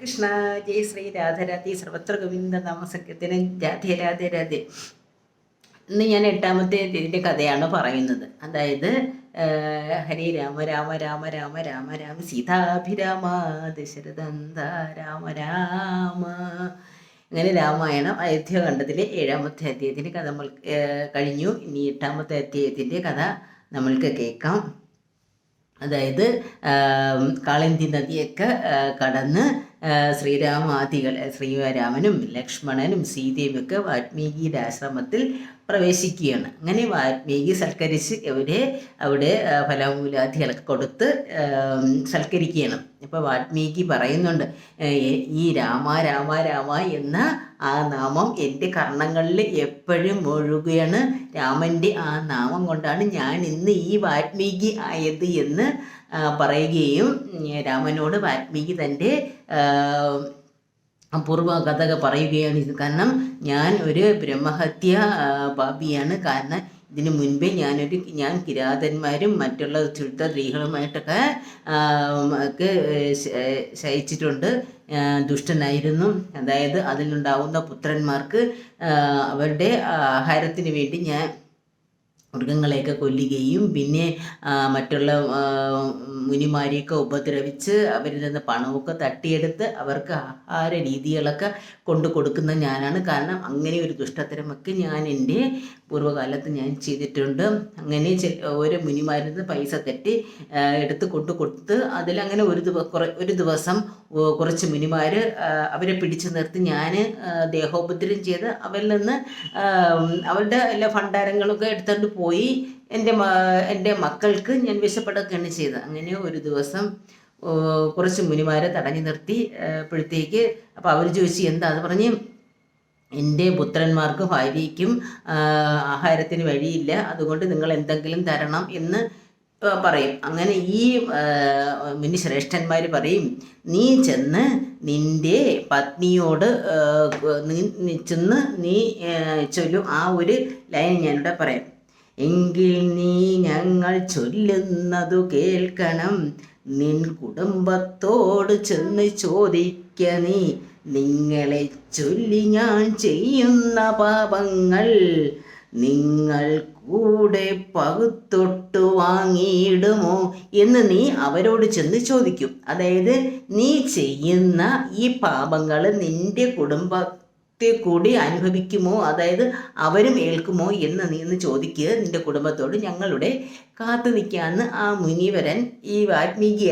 കൃഷ്ണ ജയ ശ്രീ രാധരാധി സർവത്ര ഗോവിന്ദ നാമസംകീർത്തന രാധേ രാധേ രാധേ. ഇന്ന് ഞാൻ എട്ടാമത്തെ ഇതിൻ്റെ കഥയാണ് പറയുന്നത്. അതായത് ഹരേ രാമ രാമ രാമ രാമ രാമ രാമ സീതാഭിരാമ ദശരഥന്ത രാമ രാമ. അങ്ങനെ രാമായണം അയോധ്യാഖണ്ഡത്തിലെ 7ാമത്തെ അധ്യായത്തിൻ്റെ കഥ നമ്മൾ കഴിഞ്ഞു. ഇനി 8ാമത്തെ അധ്യായത്തിൻ്റെ കഥ നമ്മൾക്ക് കേൾക്കാം. അതായത് കാളിന്തി നദിയൊക്കെ കടന്ന് ശ്രീരാമനും ലക്ഷ്മണനും സീതയുമൊക്കെ വാൽമീകിയുടെ ആശ്രമത്തിൽ പ്രവേശിക്കുകയാണ്. അങ്ങനെ വാൽമീകി സൽക്കരിച്ച് അവിടെ ഫലമൂലാദികളൊക്കെ കൊടുത്ത് സൽക്കരിക്കുകയാണ്. ഇപ്പോൾ വാൽമീകി പറയുന്നുണ്ട്, ഈ രാമ രാമ രാമ എന്ന ആ നാമം എൻ്റെ കർണങ്ങളിൽ എപ്പോഴും ഒഴുകുകയാണ്. രാമൻ്റെ ആ നാമം കൊണ്ടാണ് ഞാൻ ഇന്ന് ഈ വാൽമീകി ആയത് എന്ന് പറയുകയും രാമനോട് വാൽമീകി തൻ്റെ പൂർവ്വ കഥ പറയുകയാണ്. കാരണം ഞാൻ ഒരു ബ്രഹ്മഹത്യ പാപിയാണ്. കാരണം ഇതിനു മുൻപേ ഞാൻ കിരാതന്മാരും മറ്റുള്ള ശുദ്ധ സ്ത്രീകളുമായിട്ടൊക്കെ ശയിച്ചിട്ടുണ്ട്. ദുഷ്ടനായിരുന്നു. അതായത് അതിലുണ്ടാവുന്ന പുത്രന്മാർക്ക് അവരുടെ ആഹാരത്തിന് വേണ്ടി ഞാൻ മൃഗങ്ങളെയൊക്കെ കൊല്ലുകയും പിന്നെ മറ്റുള്ള മുനിമാരെയൊക്കെ ഉപദ്രവിച്ച് അവരിൽ നിന്ന് പണമൊക്കെ തട്ടിയെടുത്ത് അവർക്ക് ആഹാര രീതികളൊക്കെ കൊണ്ടു കൊടുക്കുന്ന ഞാനാണ്. കാരണം അങ്ങനെ ഒരു ദുഷ്ടത്തരമൊക്കെ ഞാൻ എൻ്റെ പൂർവ്വകാലത്ത് ഞാൻ ചെയ്തിട്ടുണ്ട്. അങ്ങനെ ഓരോ മുനിമാരിൽ നിന്ന് പൈസ തെറ്റി എടുത്ത് കൊടുത്ത് അതിലങ്ങനെ ഒരു ദിവസം കുറച്ച് മുനിമാർ അവരെ പിടിച്ചു നിർത്തി ഞാൻ ദേഹോപദ്രവം ചെയ്ത് അവരിൽ നിന്ന് അവരുടെ എല്ലാ ഭണ്ഡാരങ്ങളൊക്കെ എടുത്തുകൊണ്ട് പോയി എൻ്റെ മക്കൾക്ക് ഞാൻ വിശപ്പെടുകയാണ് ചെയ്തത്. അങ്ങനെ ഒരു ദിവസം കുറച്ച് മുനിമാരെ തടഞ്ഞു നിർത്തിയപ്പോഴത്തേക്ക് അപ്പോൾ അവർ ചോദിച്ചു, എന്താ? അത് പറഞ്ഞ്, എൻ്റെ പുത്രന്മാർക്ക് ഭാര്യയ്ക്കും ആഹാരത്തിന് വഴിയില്ല, അതുകൊണ്ട് നിങ്ങൾ എന്തെങ്കിലും തരണം എന്ന് പറയും. അങ്ങനെ ഈ മുനിശ്രേഷ്ഠന്മാർ പറയും, നീ ചെന്ന് നിൻ്റെ പത്നിയോട് ചെന്ന് നീ ചൊല്ലും ആ ഒരു ലൈൻ ഞാനിവിടെ പറയാം. എങ്കിൽ നീ ഞങ്ങൾ ചൊല്ലുന്നതു കേൾക്കണം, നിൻ കുടുംബത്തോട് ചെന്ന് ചോദിക്ക നീ, നിങ്ങളെ ചൊല്ലി ഞാൻ ചെയ്യുന്ന പാപങ്ങൾ നിങ്ങൾ കൂടെ പകുത്തൊട്ട് വാങ്ങിയിടുമോ എന്ന് നീ അവരോട് ചെന്ന് ചോദിക്കും. അതായത് നീ ചെയ്യുന്ന ഈ പാപങ്ങൾ നിൻ്റെ കുടുംബത്തെ കൂടി അനുഭവിക്കുമോ, അതായത് അവരും ഏൽക്കുമോ എന്ന് നീ ഒന്ന് ചോദിക്കുക നിൻ്റെ കുടുംബത്തോട്. ഞങ്ങളുടെ കാത്തു നിൽക്കാമെന്ന് ആ മുനിവരൻ ഈ വാൽമീകി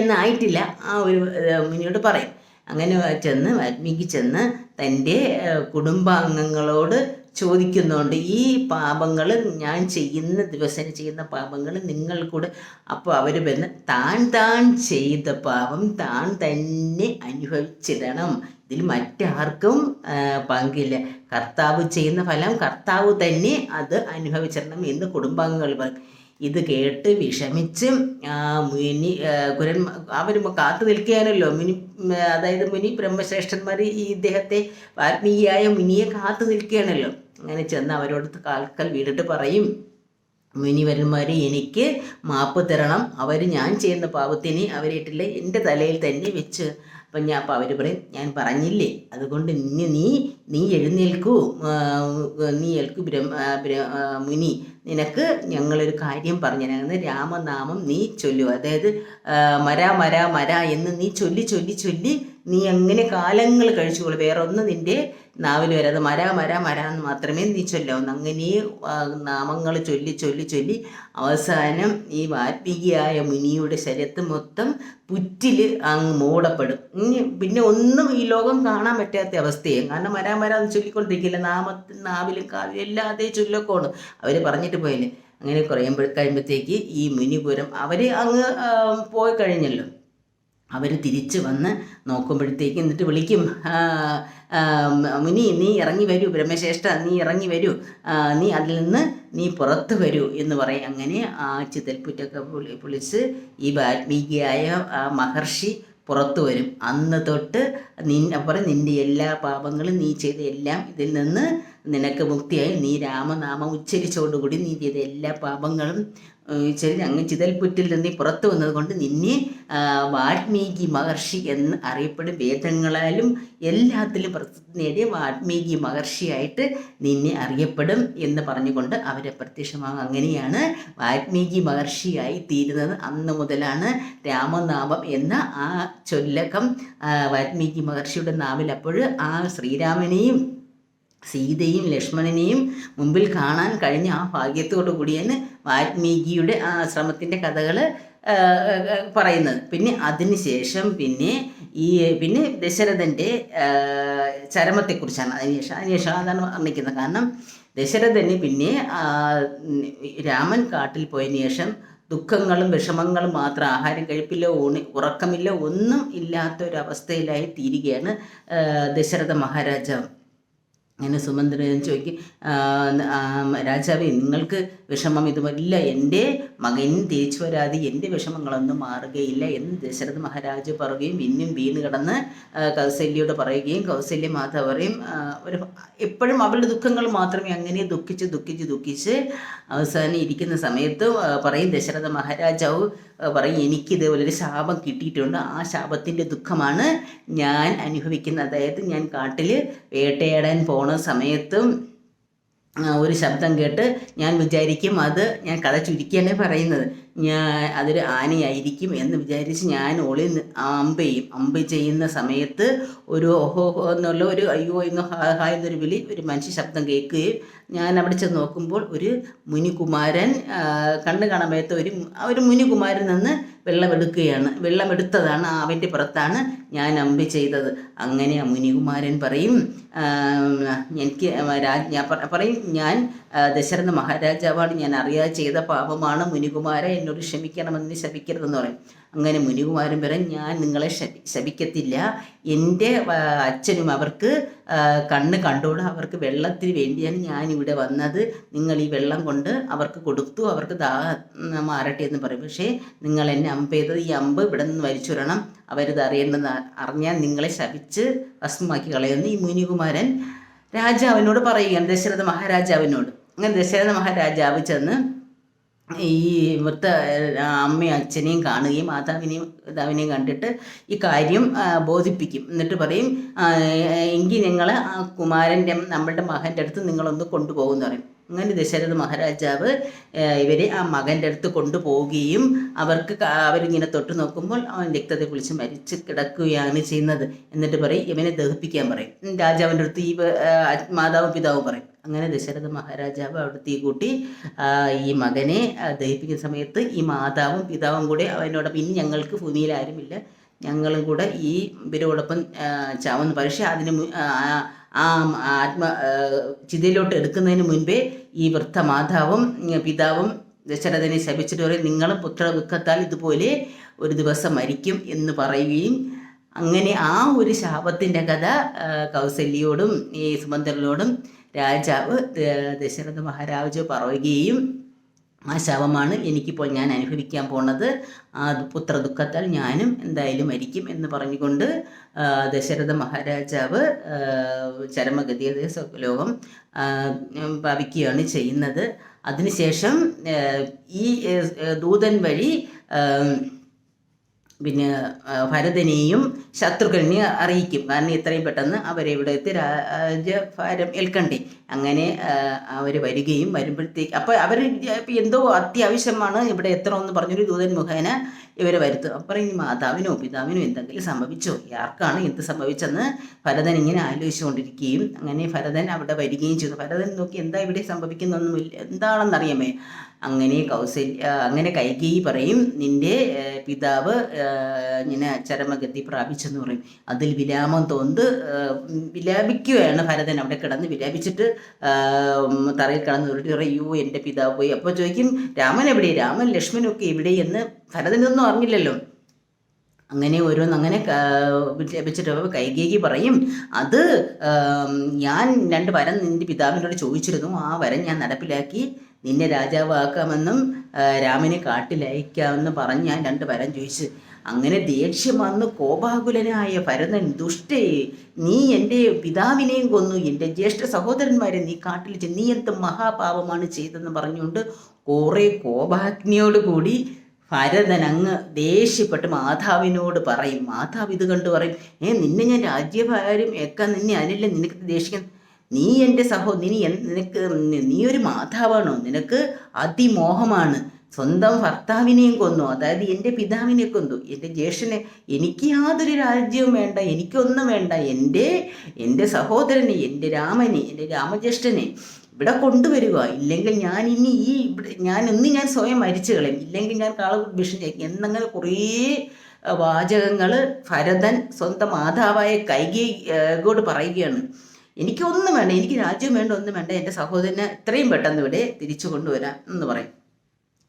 എന്നായിട്ടില്ല ആ ഒരു മുനിയോട് പറയും. അങ്ങനെ വാൽമീകി ചെന്ന് തൻ്റെ കുടുംബാംഗങ്ങളോട് ചോദിക്കുന്നുണ്ട്, ഈ പാപങ്ങൾ ഞാൻ ദിവസം ചെയ്യുന്ന പാപങ്ങൾ നിങ്ങൾ കൂടെ. അപ്പോൾ അവർ വന്ന് താൻ ചെയ്ത പാപം താൻ തന്നെ അനുഭവിച്ചിടണം, ഇതിൽ മറ്റാർക്കും പങ്കില്ല. കർത്താവ് ചെയ്യുന്ന ഫലം കർത്താവ് തന്നെ അത് അനുഭവിച്ചിടണം എന്ന് കുടുംബാംഗങ്ങൾ പറയും. ഇത് കേട്ട് വിഷമിച്ച് അവർ കാത്തു നിൽക്കുകയാണല്ലോ അതായത് മുനി ബ്രഹ്മശ്രേഷ്ഠന്മാർ ഇദ്ദേഹത്തെ വാൽമീകിയായ മുനിയെ കാത്തു നിൽക്കുകയാണല്ലോ. അങ്ങനെ ചെന്ന് അവരോട് കാൽക്കൽ വീണിട്ട് പറയും, മുനിവരന്മാർ എനിക്ക് മാപ്പ് തരണം, ഞാൻ ചെയ്യുന്ന പാപത്തിന് അവരായിട്ടില്ല എൻ്റെ തലയിൽ തന്നെ വെച്ച്. അപ്പോൾ അവർ പറയും, ഞാൻ പറഞ്ഞില്ലേ, അതുകൊണ്ട് നീ എഴുന്നേൽക്കൂ, നീ ഏൽക്കൂ മുനി, നിനക്ക് ഞങ്ങളൊരു കാര്യം പറഞ്ഞിരുന്നത് രാമനാമം നീ ചൊല്ലു. അതായത് മര എന്ന് നീ ചൊല്ലി നീ അങ്ങനെ കാലങ്ങൾ കഴിച്ചുകൊള്ളു, വേറെ ഒന്നും നിൻ്റെ നാവിൽ വരാതെ മര എന്ന് മാത്രമേ നീ ചൊല്ലാവുന്നു. അങ്ങനെ നാമങ്ങൾ ചൊല്ലി അവസാനം ഈ വാൽമീകിയായ മുനിയുടെ ശരീരത്ത് മൊത്തം പുറ്റിൽ അങ്ങ് മൂടപ്പെടും. പിന്നെ ഒന്നും ഈ ലോകം കാണാൻ പറ്റാത്ത അവസ്ഥയെ. കാരണം മര എന്ന് ചൊല്ലിക്കൊണ്ടിരിക്കില്ല, നാവിലും കാവിലും എല്ലാതേ ചൊല്ലൊക്കെയാണ് അവർ പറഞ്ഞിട്ട് പോയില്ലേ. അങ്ങനെ കഴിയുമ്പോഴത്തേക്ക് ഈ മുനിപുരം അവർ അങ്ങ് പോയി കഴിഞ്ഞല്ലോ. അവർ തിരിച്ച് വന്ന് നോക്കുമ്പോഴത്തേക്ക് എന്നിട്ട് വിളിക്കും, മുനി നീ ഇറങ്ങി വരൂ, ബ്രഹ്മശ്രേഷ്ഠ നീ ഇറങ്ങി വരൂ, നീ അതിൽ നിന്ന് നീ പുറത്ത് വരൂ എന്ന് പറയും. അങ്ങനെ ആ ചിതൽപ്പുറ്റൊക്കെ പൊളിച്ച് ഈ വാൽമീകിയായ ആ മഹർഷി പുറത്തു വരും. അന്ന് തൊട്ട് നിൻ്റെ എല്ലാ പാപങ്ങളും നീ ചെയ്ത എല്ലാം ഇതിൽ നിന്ന് നിനക്ക് മുക്തിയായി. നീ രാമനാമം ഉച്ചരിച്ചോടുകൂടി നീ ചെയ്ത എല്ലാ പാപങ്ങളും ശരി, അങ്ങ് ചിതൽപുറ്റിൽ നിന്ന് പുറത്തു വന്നത് കൊണ്ട് നിന്നെ വാൽമീകി മഹർഷി എന്ന് അറിയപ്പെടും. വേദങ്ങളാലും എല്ലാത്തിലും പ്രസിദ്ധി നേടിയ വാൽമീകി മഹർഷിയായിട്ട് നിന്നെ അറിയപ്പെടും എന്ന് പറഞ്ഞുകൊണ്ട് അവരെ പ്രത്യക്ഷമാകും. അങ്ങനെയാണ് വാൽമീകി മഹർഷിയായി തീരുന്നത്. അന്ന് മുതലാണ് രാമനാമം എന്ന ആ ചൊല്ലകം വാൽമീകി മഹർഷിയുടെ നാവിൽ. അപ്പോൾ ആ ശ്രീരാമനെയും സീതയും ലക്ഷ്മണനെയും മുമ്പിൽ കാണാൻ കഴിഞ്ഞ ആ ഭാഗ്യത്തോടു കൂടിയാണ് വാൽമീകിയുടെ ആ ശ്രമത്തിൻ്റെ കഥകൾ പറയുന്നത്. പിന്നെ അതിനുശേഷം പിന്നെ ദശരഥൻ്റെ ചരമത്തെക്കുറിച്ചാണ് അതിനുശേഷം അതാണ് വർണ്ണിക്കുന്നത്. കാരണം ദശരഥന് പിന്നെ രാമൻ കാട്ടിൽ പോയതിനു ശേഷം ദുഃഖങ്ങളും വിഷമങ്ങളും മാത്രം, ആഹാരം കഴിപ്പില്ല, ഉറക്കമില്ല, ഒന്നും ഇല്ലാത്ത ഒരവസ്ഥയിലായി തീരുകയാണ് ദശരഥ മഹാരാജാവ്. അങ്ങനെ സുമന്ത്രൻ ചോദിക്കും, രാജാവേ, നിങ്ങൾക്ക് വിഷമം ഇതുമല്ല, എൻ്റെ മകൻ തിരിച്ചു വരാതെ എൻ്റെ വിഷമങ്ങളൊന്നും മാറുകയില്ല എന്ന് ദശരഥ മഹാരാജ് പറയുകയും പിന്നും വീണ് കിടന്ന് കൗസല്യയോട് പറയുകയും കൗസല്യ മാതാവ് പറയും, എപ്പോഴും അവളുടെ ദുഃഖങ്ങൾ മാത്രമേ അങ്ങനെ ദുഃഖിച്ച് അവസാനം ഇരിക്കുന്ന സമയത്ത് പറയും ദശരഥ മഹാരാജാവ് പറയും, എനിക്കിതേപോലെ ഒരു ശാപം കിട്ടിയിട്ടുണ്ട്, ആ ശാപത്തിൻ്റെ ദുഃഖമാണ് ഞാൻ അനുഭവിക്കുന്നത്. അതായത് ഞാൻ കാട്ടിൽ വേട്ടയാടാൻ പോണ സമയത്തും ഒരു ശബ്ദം കേട്ട് ഞാൻ വിചാരിക്കും, അത് ഞാൻ കഥ ചുരുക്കിയാണ് പറയുന്നത്, അതൊരു ആനയായിരിക്കും എന്ന് വിചാരിച്ച് ഞാൻ അമ്പ് ചെയ്യുന്ന സമയത്ത് ഒരു ഓഹോ എന്നുള്ള ഒരു അയ്യോ എന്ന് ഹായ് എന്നൊരു വിളി, ഒരു മനുഷ്യ ശബ്ദം കേൾക്കുകയും ഞാൻ അവിടെ ചെന്ന് നോക്കുമ്പോൾ ഒരു മുനികുമാരൻ, കണ്ണ് കാണാൻ പറ്റാത്ത ഒരു മുനികുമാരൻ നിന്ന് വെള്ളമെടുത്തതാണ്, അവൻ്റെ പുറത്താണ് ഞാൻ അമ്പ് ചെയ്തത്. അങ്ങനെ ആ മുനികുമാരൻ പറയും, ഞാൻ ദശരഥ മഹാരാജാവാണ്, ഞാൻ അറിയാതെ ചെയ്ത പാപമാണ്, മുനികുമാര എന്നോട് ക്ഷമിക്കണമെന്ന് ശപിക്കരുതെന്ന് പറയും. അങ്ങനെ മുനികുമാരൻ പറയും, ഞാൻ നിങ്ങളെ ശപിക്കത്തില്ല, എൻ്റെ അച്ഛനും അവർക്ക് കണ്ണ് കണ്ടോട്, അവർക്ക് വെള്ളത്തിന് വേണ്ടിയാണ് ഞാനിവിടെ വന്നത്, നിങ്ങൾ ഈ വെള്ളം കൊണ്ട് അവർക്ക് കൊടുത്തു, അവർക്ക് ദാഹം മാറട്ടെ എന്ന് പറയും. പക്ഷേ നിങ്ങൾ എന്നെ അമ്പ് ചെയ്തത്, ഈ അമ്പ് ഇവിടെ നിന്ന് വലിച്ചു വരണം, അവരിത് അറിഞ്ഞാൽ നിങ്ങളെ ശപിച്ച് ഭസ്മമാക്കി കളയുമെന്ന് ഈ മുനികുമാരൻ രാജാവിനോട് പറയുകയാണ്, ദശരഥ മഹാരാജാവിനോട്. അങ്ങനെ ദശരഥ മഹാരാജാവ് ചെന്ന് ഈ ഇവിടുത്തെ അമ്മയും അച്ഛനെയും കാണുകയും പിതാവിനെയും കണ്ടിട്ട് ഈ കാര്യം ബോധിപ്പിക്കും. എന്നിട്ട് പറയും, എങ്കിൽ നിങ്ങൾ ആ കുമാരൻ്റെ നമ്മളുടെ മകൻ്റെ അടുത്ത് നിങ്ങളൊന്ന് കൊണ്ടുപോകുമെന്ന് പറയും. അങ്ങനെ ദശരഥ മഹാരാജാവ് ഇവരെ ആ മകൻ്റെ അടുത്ത് കൊണ്ടുപോവുകയും അവരിങ്ങനെ തൊട്ട് നോക്കുമ്പോൾ അവൻ രക്തത്തെ കുളിച്ച് മരിച്ച് കിടക്കുകയാണ് ചെയ്യുന്നത്. എന്നിട്ട് പറയും, ഇവനെ ദഹിപ്പിക്കാൻ പറയും. രാജാവിൻ്റെ അടുത്ത് ഈ മാതാവും പിതാവും പറയും. അങ്ങനെ ദശരഥ മഹാരാജാവ് അവിടെ തീ കൂട്ടി ഈ മകനെ ദഹിപ്പിക്കുന്ന സമയത്ത് ഈ മാതാവും പിതാവും കൂടെ അവനോടൊപ്പം, ഇനി ഞങ്ങൾക്ക് ഭൂമിയിൽ ആരുമില്ല, ഞങ്ങളും കൂടെ ഈ ഇവരോടൊപ്പം ചാവുന്നു. പക്ഷേ അതിന് ചിതയിലോട്ട് എടുക്കുന്നതിന് മുൻപേ ഈ വൃദ്ധമാതാവും പിതാവും ദശരഥനെ ശപിച്ചിട്ട് പറയും, നിങ്ങളും പുത്ര ദുഃഖത്താൽ ഇതുപോലെ ഒരു ദിവസം മരിക്കും എന്ന് പറയുകയും, അങ്ങനെ ആ ഒരു ശാപത്തിൻ്റെ കഥ കൗസല്യയോടും ഈ സുമന്ത്രനോടും രാജാവ് ദശരഥ മഹാരാജ് പറയുകയും, ആ ശാപമാണ് എനിക്കിപ്പോൾ ഞാൻ അനുഭവിക്കാൻ പോണത്, ആ പുത്രദുഃഖത്താൽ ഞാനും എന്തായാലും മരിക്കും എന്ന് പറഞ്ഞുകൊണ്ട് ദശരഥ മഹാരാജാവ് ചരമഗതി, അതായത് സ്വലോകം ഭാവിക്കുകയാണ് ചെയ്യുന്നത്. അതിനുശേഷം ഈ ദൂതൻ വഴി പിന്നെ ഭരതനെയും ശത്രുഘ്നെ അറിയിക്കും. കാരണം എത്രയും പെട്ടെന്ന് അവരെ ഇവിടെ എത്തി രാജ്യഭാരം ഏൽക്കണ്ടേ. അങ്ങനെ അവർ വരികയും വരുമ്പോഴത്തേക്ക് അപ്പോൾ അവർ എന്തോ അത്യാവശ്യമാണ് ഇവിടെ എത്തണമെന്ന് പറഞ്ഞൊരു ദൂതൻ മുഖേന ഇവരെ വരുത്തും. അപ്പോൾ ഇനി മാതാവിനോ പിതാവിനോ എന്തെങ്കിലും സംഭവിച്ചോ, ആർക്കാണ് എന്ത് സംഭവിച്ചെന്ന് ഭരതൻ ഇങ്ങനെ ആലോചിച്ചുകൊണ്ടിരിക്കുകയും, അങ്ങനെ ഭരതൻ അവിടെ വരികയും ചെയ്തു. ഭരതൻ നോക്കി എന്താ ഇവിടെ സംഭവിക്കുന്നൊന്നുമില്ല, എന്താണെന്നറിയാമേ. അങ്ങനെ കൈകേയി പറയും, നിൻ്റെ പിതാവ് ഇങ്ങനെ ചരമഗതി പ്രാപിച്ചെന്ന് പറയും. അതിൽ വിലാപം വിലാപിക്കുകയാണ് ഭരതൻ. അവിടെ കിടന്ന് വിലാപിച്ചിട്ട് തറയിൽ കിടന്ന് ഉരുട്ടി പറയൂ, എൻ്റെ പിതാവ് പോയി. അപ്പോൾ ചോദിക്കും, രാമൻ എവിടെ, രാമൻ ലക്ഷ്മണനൊക്കെ എവിടെ എന്ന്. ഭരതനൊന്നും അറിഞ്ഞില്ലല്ലോ. അങ്ങനെ ഓരോന്നങ്ങനെ ലഭിച്ചിട്ട് കൈകേയി പറയും, അത് ഞാൻ 2 വരം നിൻ്റെ പിതാവിനോട് ചോദിച്ചിരുന്നു, ആ വരം ഞാൻ നടപ്പിലാക്കി നിന്നെ രാജാവാക്കാമെന്നും രാമനെ കാട്ടിലയക്കാമെന്ന് പറഞ്ഞ് ഞാൻ 2 വരം ചോദിച്ചു. അങ്ങനെ ദേഷ്യം വന്ന് കോപാകുലനായ ഭരതൻ, ദുഷ്ടേ, നീ എൻ്റെ പിതാവിനെയും കൊന്നു, എൻ്റെ ജ്യേഷ്ഠ സഹോദരന്മാരെ നീ കാട്ടിൽ നീ എന്ത് മഹാപാപമാണ് ചെയ്തെന്ന് പറഞ്ഞുകൊണ്ട് കുറേ കോപാഗ്നിയോട് കൂടി ഭരതൻ അങ്ങ് ദേഷ്യപ്പെട്ട് മാതാവിനോട് പറയും. മാതാവ് ഇത് കണ്ട് പറയും, നിന്നെ ഞാൻ രാജ്യഭാരം ഏക്കാൻ നിന്നെ അതിനല്ലേ നിനക്ക് ദേഷിക്കാൻ, നീ എൻ്റെ നീ ഒരു മാതാവാണോ, നിനക്ക് അതിമോഹമാണ്, സ്വന്തം ഭർത്താവിനെയും കൊന്നു, അതായത് എൻ്റെ പിതാവിനെ കൊന്നു, എൻ്റെ ജ്യേഷ്ഠനെ, എനിക്ക് യാതൊരു രാജ്യവും വേണ്ട, എനിക്കൊന്നും വേണ്ട, എൻ്റെ സഹോദരനെ, എൻ്റെ രാമനെ, എൻ്റെ രാമജ്യേഷ്ഠനെ ഇവിടെ കൊണ്ടുവരിക, ഇല്ലെങ്കിൽ ഞാൻ ഇനി ഞാൻ സ്വയം മരിച്ചു കളയും, ഇല്ലെങ്കിൽ ഞാൻ ഭീഷണി എന്നങ്ങനെ കുറേ വാചകങ്ങൾ ഭരതൻ സ്വന്തം മാതാവായ കൈകേയിയോട് പറയുകയാണ്. എനിക്കൊന്നും വേണ്ട, എനിക്ക് രാജ്യം വേണ്ട, ഒന്നും വേണ്ട, എൻ്റെ സഹോദരനെ എത്രയും പെട്ടെന്ന് ഇവിടെ തിരിച്ചു കൊണ്ടുവരാം എന്ന് പറയും.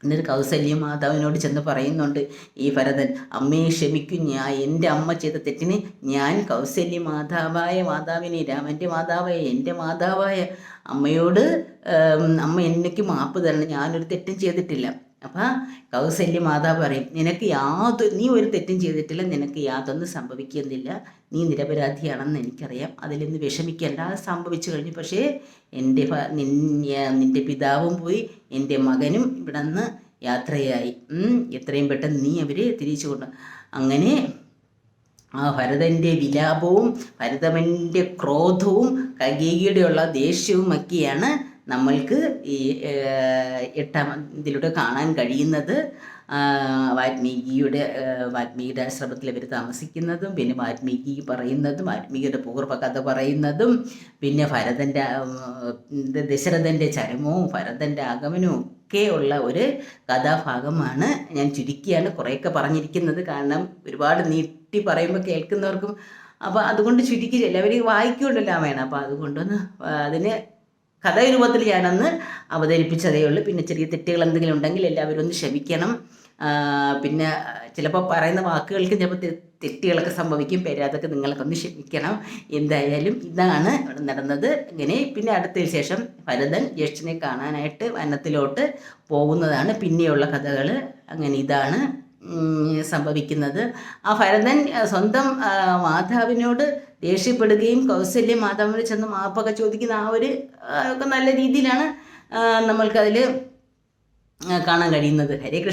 എന്നിട്ട് കൗസല്യ മാതാവിനോട് ചെന്ന് പറയുന്നുണ്ട് ഈ ഭരതൻ, അമ്മയെ ക്ഷമിക്കും, എൻ്റെ അമ്മ ചെയ്ത തെറ്റിന് ഞാൻ കൗസല്യ മാതാവിനെ, രാമൻ്റെ മാതാവായ എൻ്റെ മാതാവായ അമ്മയോട് അമ്മ എനിക്ക് മാപ്പ് തരണം, ഞാനൊരു തെറ്റും ചെയ്തിട്ടില്ല. അപ്പം കൗസല്യ മാതാവ് പറയും, നീ ഒരു തെറ്റും ചെയ്തിട്ടില്ല, നിനക്ക് യാതൊന്നും സംഭവിക്കുന്നില്ല, നീ നിരപരാധിയാണെന്ന് എനിക്കറിയാം, അതിലൊന്ന് വിഷമിക്കേണ്ട, അത് സംഭവിച്ചു കഴിഞ്ഞു. പക്ഷേ നിൻ്റെ പിതാവും പോയി, എൻ്റെ മകനും ഇവിടെ നിന്ന് യാത്രയായി, എത്രയും പെട്ടെന്ന് നീ അവരെ തിരിച്ചു കൊണ്ട്. അങ്ങനെ ആ ഭരതൻ്റെ വിലാപവും ഭരതൻ്റെ ക്രോധവും കൈകേയിയുടെയുള്ള ദേഷ്യവും ഒക്കെയാണ് നമ്മൾക്ക് ഈ 8-ാം ഇതിലൂടെ കാണാൻ കഴിയുന്നത്. വാൽമീകിയുടെ ആശ്രമത്തിൽ അവർ താമസിക്കുന്നതും, പിന്നെ വാൽമീകി പറയുന്നതും, വാൽമീകിയുടെ പൂർവ്വ കഥ പറയുന്നതും, പിന്നെ ദശരഥൻ്റെ ചരമവും ഭരതൻ്റെ ആഗമനവും ഒക്കെ ഉള്ള ഒരു കഥാഭാഗമാണ്. ഞാൻ ചുരുക്കിയാണ് കുറേയൊക്കെ പറഞ്ഞിരിക്കുന്നത്, കാരണം ഒരുപാട് നീട്ടി പറയുമ്പോൾ കേൾക്കുന്നവർക്കും, അപ്പോൾ അതുകൊണ്ട് ചുരുക്കി എല്ലാവരും വായിക്കുകൊണ്ടല്ലോ വേണം, അപ്പോൾ അതുകൊണ്ടൊന്ന് അതിന് കഥാരൂപത്തിൽ ഞാനന്ന് അവതരിപ്പിച്ചതേ ഉള്ളൂ. പിന്നെ ചെറിയ തെറ്റുകൾ എന്തെങ്കിലും ഉണ്ടെങ്കിൽ എല്ലാവരും ഒന്ന് ക്ഷമിക്കണം. പിന്നെ ചിലപ്പോൾ പറയുന്ന വാക്കുകൾക്ക് ചിലപ്പോൾ തെറ്റുകളൊക്കെ സംഭവിക്കും, അതൊക്കെ നിങ്ങളൊക്കെ ഒന്ന് ക്ഷമിക്കണം. എന്തായാലും ഇതാണ് ഇവിടെ നടന്നത്. ഇങ്ങനെ പിന്നെ അടുത്തതിന് ശേഷം ഭരതൻ ജ്യേഷ്ഠനെ കാണാനായിട്ട് വനത്തിലോട്ട് പോകുന്നതാണ് പിന്നെയുള്ള കഥകൾ. അങ്ങനെ ഇതാണ് സംഭവിക്കുന്നത്. ആ ഭരതൻ സ്വന്തം മാതാവിനോട് ദേഷ്യപ്പെടുകയും കൗസല്യ മാതാവിനോട് ചെന്ന് മാപ്പൊക്കെ ചോദിക്കുന്ന ആ ഒരു ഒക്കെ നല്ല രീതിയിലാണ് നമ്മൾക്കതിൽ കാണാൻ കഴിയുന്നത്. ഹരേ കൃഷ്ണ.